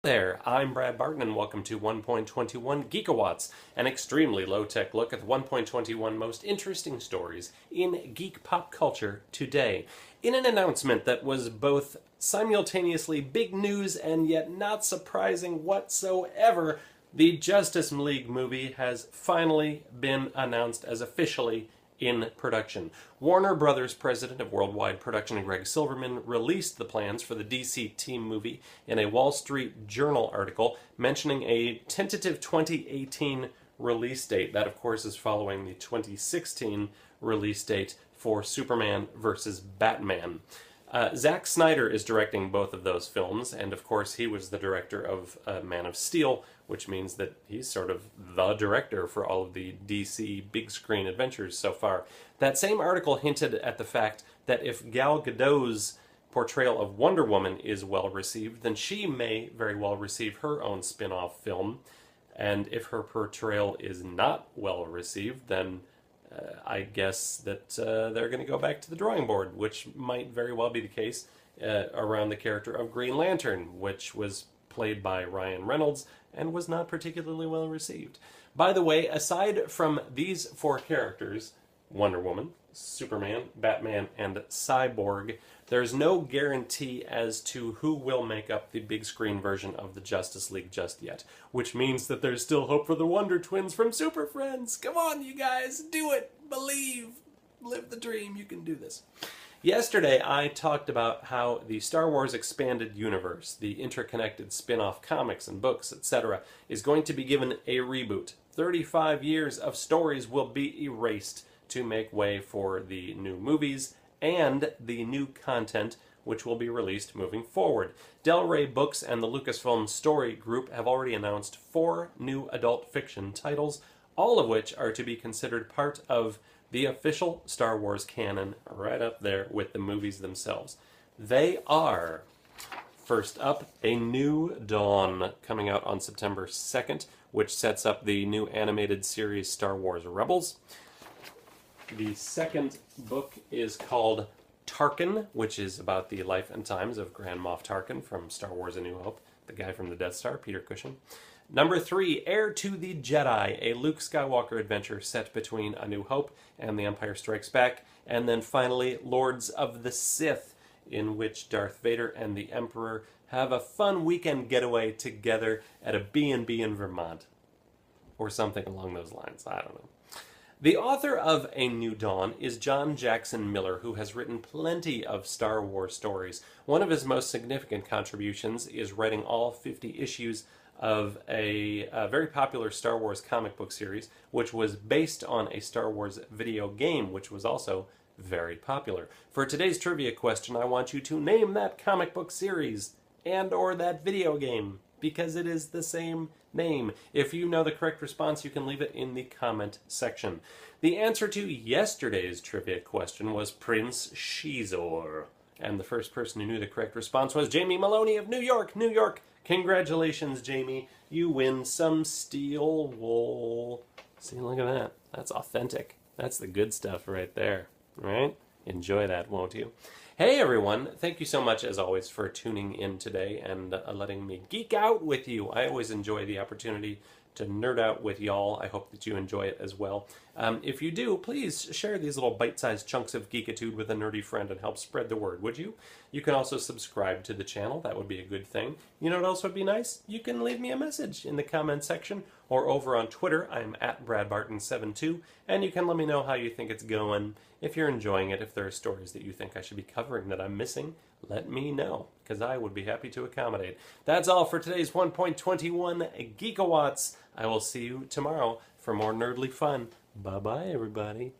There, I'm Brad Barton and welcome to 1.21 Geekawatts, an extremely low-tech look at the 1.21 most interesting stories in geek pop culture today. In an announcement that was both simultaneously big news and yet not surprising whatsoever, the Justice League movie has finally been announced as officially in production. Warner Brothers president of worldwide production Greg Silverman released the plans for the DC team movie in a Wall Street Journal article mentioning a tentative 2018 release date. That, of course, is following the 2016 release date for Superman vs. Batman. Zack Snyder is directing both of those films, and of course he was the director of Man of Steel, which means that he's sort of the director for all of the DC big screen adventures so far. That same article hinted at the fact that if Gal Gadot's portrayal of Wonder Woman is well received, then she may very well receive her own spin-off film, and if her portrayal is not well received, then I guess that they're going to go back to the drawing board, which might very well be the case around the character of Green Lantern, which was played by Ryan Reynolds and was not particularly well received. By the way, aside from these four characters, Wonder Woman, Superman, Batman, and Cyborg, there's no guarantee as to who will make up the big screen version of the Justice League just yet, which means that there's still hope for the Wonder Twins from Super Friends. Come on, you guys, do it! Believe! Live the dream, you can do this. Yesterday, I talked about how the Star Wars Expanded Universe, the interconnected spin-off comics and books, etc., is going to be given a reboot. 35 years of stories will be erased to make way for the new movies and the new content which will be released moving forward. Del Rey Books and the Lucasfilm Story Group have already announced 4 new adult fiction titles, all of which are to be considered part of the official Star Wars canon, right up there with the movies themselves. They are, first up, A New Dawn, coming out on September 2nd, which sets up the new animated series Star Wars Rebels. The second book is called Tarkin, which is about the life and times of Grand Moff Tarkin from Star Wars A New Hope, the guy from the Death Star, Peter Cushing. Number 3, Heir to the Jedi, a Luke Skywalker adventure set between A New Hope and The Empire Strikes Back. And then finally, Lords of the Sith, in which Darth Vader and the Emperor have a fun weekend getaway together at a B&B in Vermont. Or something along those lines, I don't know. The author of A New Dawn is John Jackson Miller, who has written plenty of Star Wars stories. One of his most significant contributions is writing all 50 issues of a very popular Star Wars comic book series, which was based on a Star Wars video game, which was also very popular. For today's trivia question, I want you to name that comic book series and or that video game, because it is the same name. If you know the correct response, you can leave it in the comment section. The answer to yesterday's trivia question was Prince Shizor. And the first person who knew the correct response was Jamie Maloney of New York, New York. Congratulations, Jamie. You win some steel wool. See, look at that. That's authentic. That's the good stuff right there, right? Enjoy that, won't you? Hey, everyone. Thank you so much, as always, for tuning in today and letting me geek out with you. I always enjoy the opportunity to nerd out with y'all. I hope that you enjoy it as well. If you do, please share these little bite-sized chunks of geekitude with a nerdy friend and help spread the word, would you? You can also subscribe to the channel. That would be a good thing. You know what else would be nice? You can leave me a message in the comment section or over on Twitter. I'm at BradBarton72, and you can let me know how you think it's going. If you're enjoying it, if there are stories that you think I should be covering that I'm missing, let me know, because I would be happy to accommodate. That's all for today's 1.21 Geekawatts. I will see you tomorrow for more nerdly fun. Bye-bye, everybody.